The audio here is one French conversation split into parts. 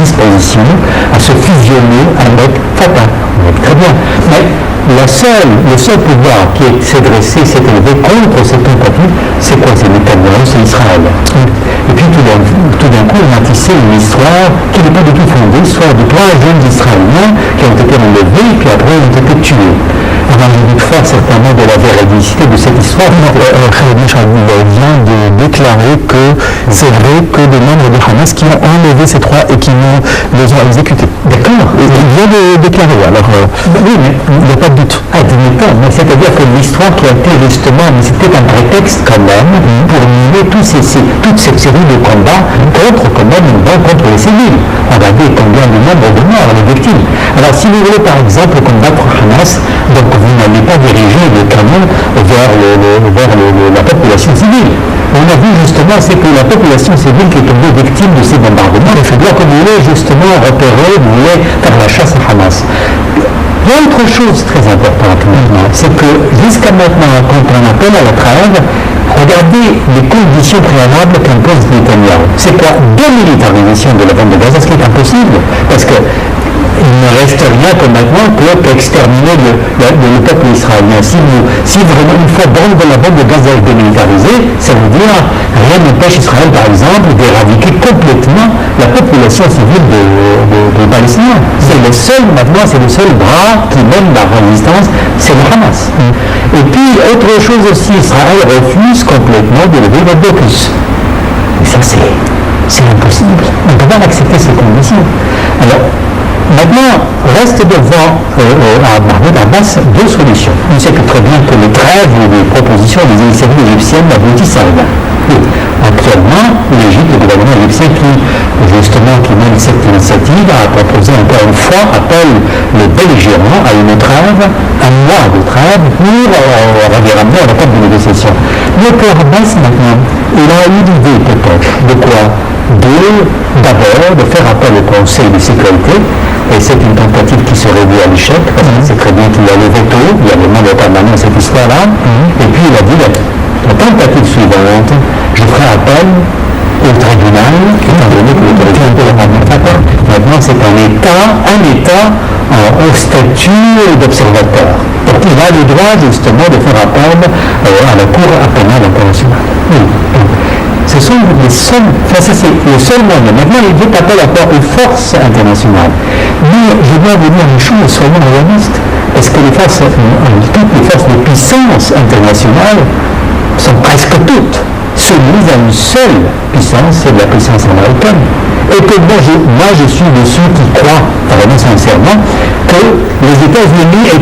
disposition à se fusionner avec Fatah. Très bien. Mais le seul pouvoir qui s'est élevé contre cette tentative, c'est quoi? C'est Netanyahou, c'est Israël. Et puis tout d'un coup, on a tissé une histoire qui n'est pas du tout fondée, l'histoire de 3 jeunes Israéliens qui ont été enlevés et puis après ont été tués. Alors je doute fort certainement de la véridicité de cette histoire. Khaled Meshal vient de déclarer que c'est vrai que des membres de Hamas qui ont enlevé ces 3 et qui les ont exécutés. D'accord. Il vient de déclarer, alors oui, mais il n'y a pas de doute. Mais c'est-à-dire que l'histoire qui a été justement, mais c'était un prétexte quand même pour mener toute cette série de combats contre les civils. Regardez combien de nombre de morts, les victimes. Alors si vous voulez par exemple combattre Hamas, donc vous n'allez pas diriger le canon vers la population civile. On a vu justement, c'est que la population civile qui est tombée victime de ces bombardements, il faudra que vous voulez justement repérer, vous voulez faire la chasse à Hamas. Il y a autre chose très importante maintenant, c'est que jusqu'à maintenant, quand on appelle à la trêve, regardez les conditions préalables qu'impose Netanyahou. C'est quoi? Démilitarisation de la bande de Gaza, ce qui est impossible, parce que il ne reste rien que maintenant qu'exterminer le peuple israélien. Si vraiment une fois la bande de Gaza est démilitarisée, ça veut dire rien n'empêche Israël par exemple d'éradiquer complètement la population civile de Palestine. C'est le seul bras qui mène la résistance, c'est le Hamas. Et puis autre chose aussi, Israël refuse complètement de lever le blocus. Et ça c'est impossible. On ne peut pas accepter ces conditions. Alors, maintenant, reste devant Mahmoud Abbas 2 solutions. On sait que très bien que les trêves ou les propositions des initiatives égyptiennes n'aboutissent à rien. Actuellement, l'Égypte, le gouvernement égyptien qui mène cette initiative, a proposé encore une fois, appelle les belligérants à une trêve, un mois de trêve pour ramener à la table de négociation. Mais pour Abbas maintenant, il a eu l'idée peut-être de quoi? D'abord de faire appel au Conseil de sécurité, et c'est une tentative qui se réduit à l'échec, parce que c'est très bien qu'il y a le veto, il y a le membre permanent à cette histoire-là, et puis il a dit la tentative suivante, je ferai appel au tribunal, étant donné que l'autorité internationale, maintenant c'est un État au statut d'observateur. Donc il a le droit justement de faire appel à la Cour pénale internationale. Ce sont les seuls, c'est le seul moyen. Maintenant, il fait appel aux forces internationales. Mais je dois vous dire une chose, soyons réalistes, parce que toutes les forces de puissance internationale sont presque toutes soumises à une seule puissance, c'est la puissance américaine. Et que moi je suis de ceux qui croient, vraiment sincèrement, que les États-Unis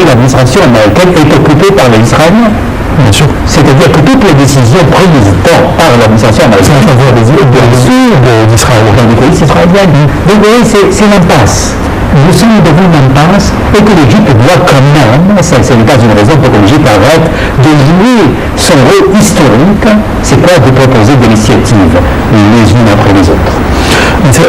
l'administration américaine est occupée par les Israéliens. Bien sûr. C'est-à-dire que toutes les décisions prises par l'administration américaine en faveur d'Israël, dans les polices israéliennes. Donc vous voyez, c'est l'impasse. Nous sommes devant une impasse et que l'Égypte doit quand même, ce n'est pas une raison pour que l'Égypte arrête de jouer son rôle historique, c'est quoi? De proposer des initiatives les unes après les autres.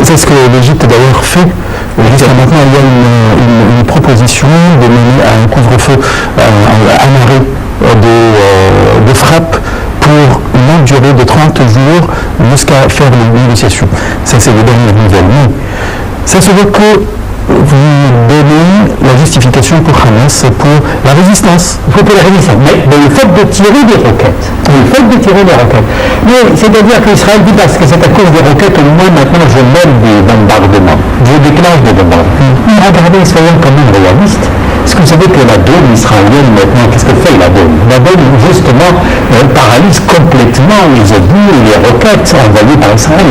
C'est ce que l'Égypte d'ailleurs fait. Jusqu'à maintenant, il y a une proposition de mener à un couvre-feu, un arrêt de frappe pour une longue durée de 30 jours jusqu'à faire les négociations. Ça, c'est les dernières nouvelles. Mais ça se veut que vous donnez la justification pour Hamas, pour la résistance. Il faut pour la résistance. Mais le fait de tirer des roquettes. Mais c'est-à-dire qu'Israël dit parce que c'est à cause des roquettes que moi maintenant je mène des bombardements. Je déclenche des bombardements. Regardez, soyons quand même réalistes. Est-ce que vous savez que la dôme israélienne maintenant, qu'est-ce que fait la dôme? La dôme justement paralyse complètement les obus et les roquettes envoyées par Israël.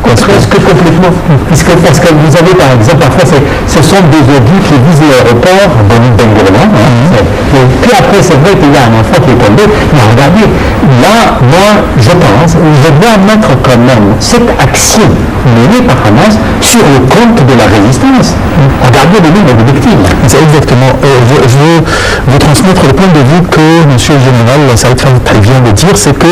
Presque complètement. Parce que vous avez par exemple, parfois ce sont des obus qui visent l'aéroport de Ben Gurion. Puis après c'est vrai qu'il y a un enfant qui est tombé. Mais regardez, là, moi je pense, je dois mettre quand même cette action menée par Hamas sur le compte de la résistance. Regardez le nombre de victimes. Exactement. Je veux vous transmettre le point de vue que M. le Général Saïd Fattah vient de dire, c'est que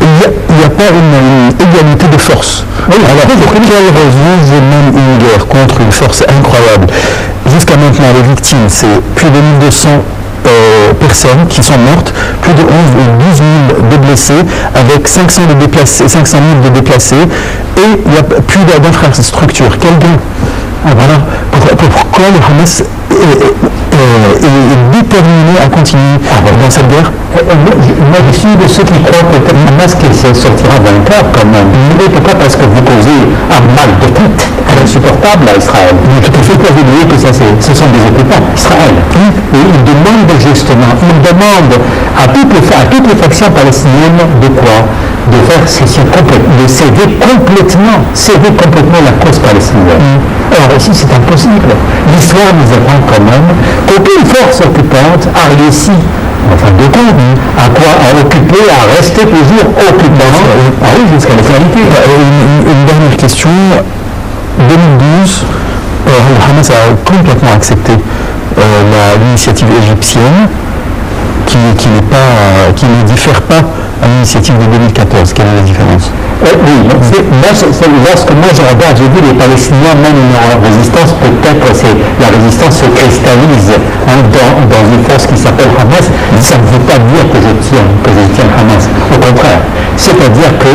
il n'y a pas une égalité de force. Oui, alors pour quelle raison je mène une guerre contre une force incroyable? Jusqu'à maintenant, les victimes, c'est plus de 1200 personnes qui sont mortes, plus de 11 ou 12 000 de blessés, avec 500 000 de déplacés, et il n'y a plus d'infrastructure. Quel gain? Voilà. Pourquoi le Hamas est déterminé à continuer dans cette guerre? Moi, je suis de ceux qui croient que le Hamas qui sortira vainqueur quand même. Mais pourquoi? Parce que vous causez un mal de tête insupportable à Israël. Tout à fait, vous oubliez que ce sont des occupants, Israël. Et ils demandent justement, à toutes les factions palestiniennes de quoi? De faire cession complète, de céder complètement la cause palestinienne. Or ici c'est impossible. L'histoire nous apprend quand même qu'aucune force occupante a réussi, en fin de compte, à occuper, à rester toujours occupant, jusqu'à la finalité. Une dernière question. 2012, le Hamas a complètement accepté l'initiative égyptienne qui ne diffère pas à l'initiative de 2014. Quelle est la différence? Oui, lorsque moi je regarde, j'ai vu les Palestiniens, même leur résistance, peut-être la résistance se cristallise dans une force qui s'appelle Hamas. Ça ne veut pas dire que je tiens Hamas. Au contraire. C'est-à-dire que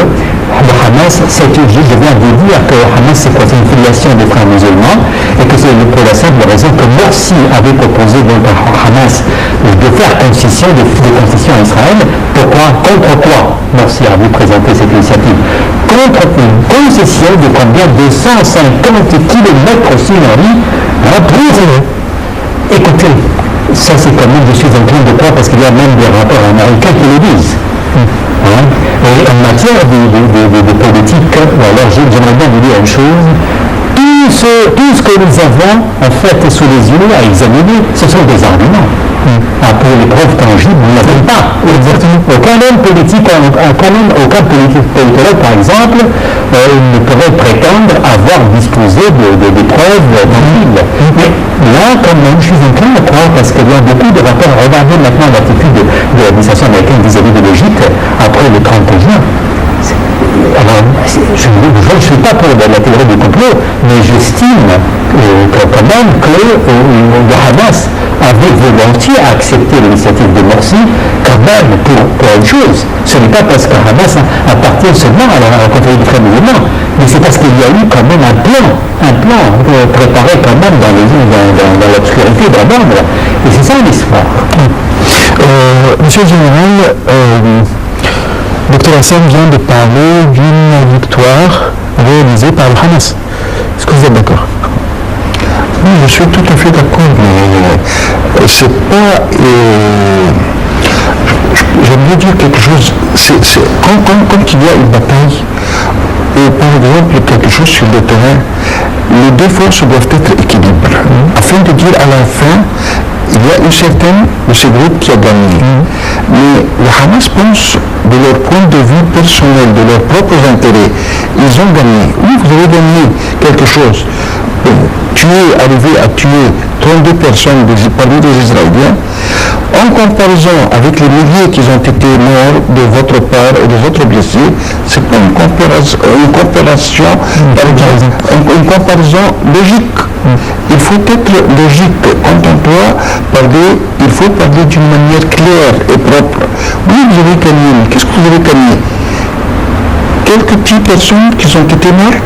le Hamas, je viens de dire que le Hamas c'est quoi? C'est une filiation des frères musulmans et que c'est pour la simple raison que Morsi avait proposé donc à Hamas de faire concession à Israël. Pourquoi? Contre quoi Morsi a vu présenter cette initiative? Contre une concession de combien? 250 km symétriques pour écoutez, ça c'est quand même, je suis inclin de croire parce qu'il y a même des rapports américains qui le disent. Et en matière de politique, alors j'aimerais bien vous dire une chose. Tout ce que nous avons en fait sous les yeux à examiner, ce sont des arguments. Pour les preuves tangibles, nous n'avons pas. Exactement. Aucun politologue, par exemple, ne pourrait prétendre avoir disposé de preuves tangibles. Mais là, quand même, je suis inclin à croire, parce qu'il y a beaucoup de rapports. Regardez maintenant l'attitude de l'administration américaine vis-à-vis de l'Égypte après le 30 juin. Alors, je ne suis pas pour la théorie du complot, mais j'estime quand même que le Hamas avait volontiers accepté l'initiative de Morsi quand même pour une chose. Ce n'est pas parce que Hamas appartient seulement à la confrérie des frères musulmans, mais c'est parce qu'il y a eu quand même un plan préparé quand même dans l'obscurité, dans l'ombre. Et c'est ça l'histoire. Monsieur le Général, Dr Hassan vient de parler d'une victoire réalisée par le Hamas. Est-ce que vous êtes d'accord? Oui, je suis tout à fait d'accord, mais c'est pas... J'aimerais dire quelque chose. Quand il y a une bataille, ou par exemple quelque chose sur le terrain, les deux forces doivent être équilibrées, afin de dire à la fin, il y a une certaine de ces groupes qui a gagné. Mais le Hamas pense de leur point de vue personnel, de leurs propres intérêts. Ils ont gagné. Oui, vous avez gagné quelque chose. Arrivé à tuer 32 personnes parmi les Israéliens, en comparaison avec les milliers qui ont été morts de votre part et des autres blessés, c'est pas une comparaison logique. Il faut être logique. Quand on doit parler, il faut parler d'une manière claire et propre. Oui, vous avez gagné, mais qu'est-ce que vous avez gagné? Quelques petites personnes qui ont été mortes,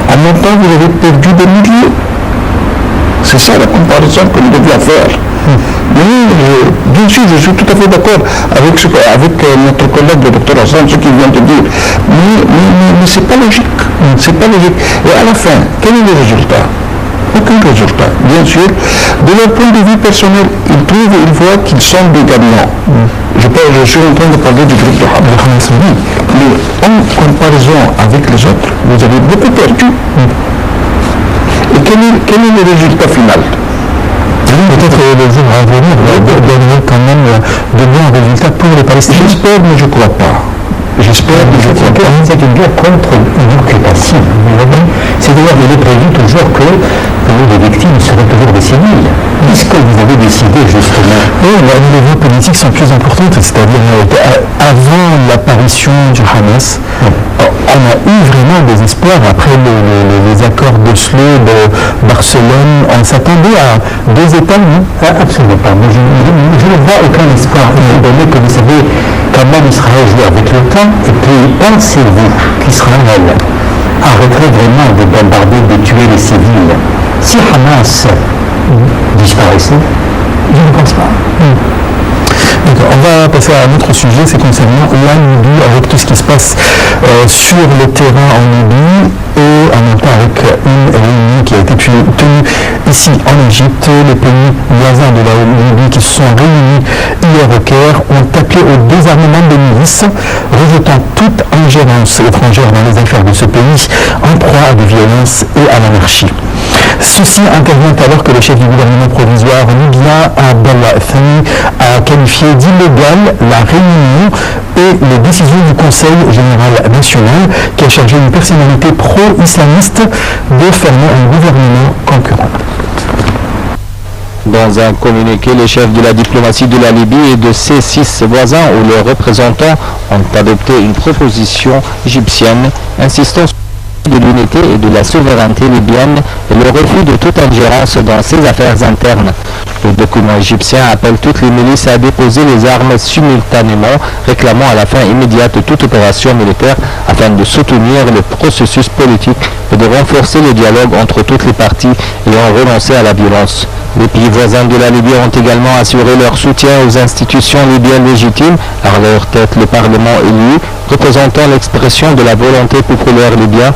en même temps vous avez perdu des milliers. C'est ça la comparaison que nous devions faire. Mais bien sûr, je suis tout à fait d'accord avec notre collègue le Dr Hassan, ce qu'il vient de dire. Mais c'est pas logique. C'est pas logique. Et à la fin, quel est le résultat? Aucun résultat. Bien sûr, de leur point de vue personnel, ils voient qu'ils sont des gagnants. Je suis en train de parler du groupe de Hamas. Mais en comparaison avec les autres, vous avez beaucoup perdu. Et quel est le résultat final? Peut-être le jour à venir donner quand même de bons résultats pour les Palestiniens. J'espère, mais je ne crois pas. J'espère, mais je ne crois pas. C'est une guerre contre une occupation. C'est-à-dire qu'il est prévu toujours que les victimes seront toujours des civils. Est-ce que vous avez décidé justement? Oui, les vues politiques sont plus importantes, c'est-à-dire avant l'apparition du Hamas, on a eu vraiment des espoirs. Après les accords d'Oslo, de Barcelone, on s'attendait à deux États, non? Absolument pas. Moi, je ne vois aucun espoir, étant donné que vous savez, quand même Israël joue avec le temps, et puis pensez-vous qu'Israël arrêterait vraiment de bombarder, de tuer les civils. Si Hamas disparaissait, je ne pense pas. D'accord. On va passer à un autre sujet, c'est concernant la Libye, avec tout ce qui se passe sur le terrain en Libye et en même temps avec une réunion qui a été tenue ici en Égypte. Les pays voisins de la Libye qui se sont réunis hier au Caire ont appelé au désarmement des milices, rejetant toute ingérence étrangère dans les affaires de ce pays en proie à des violences et à l'anarchie. Ceci intervient alors que le chef du gouvernement provisoire libyen, Abdallah Thani, a qualifié d'illégale la réunion et les décisions du Conseil général national qui a chargé une personnalité pro-islamiste de fermer un gouvernement concurrent. Dans un communiqué, les chefs de la diplomatie de la Libye et de ses 6 voisins ou leurs représentants ont adopté une proposition égyptienne insistant sur de l'unité et de la souveraineté libyenne et le refus de toute ingérence dans ses affaires internes. Le document égyptien appelle toutes les milices à déposer les armes simultanément, réclamant à la fin immédiate de toute opération militaire afin de soutenir le processus politique et de renforcer le dialogue entre toutes les parties ayant renoncé à la violence. Les pays voisins de la Libye ont également assuré leur soutien aux institutions libyennes légitimes, à leur tête le Parlement élu, représentant l'expression de la volonté populaire libyenne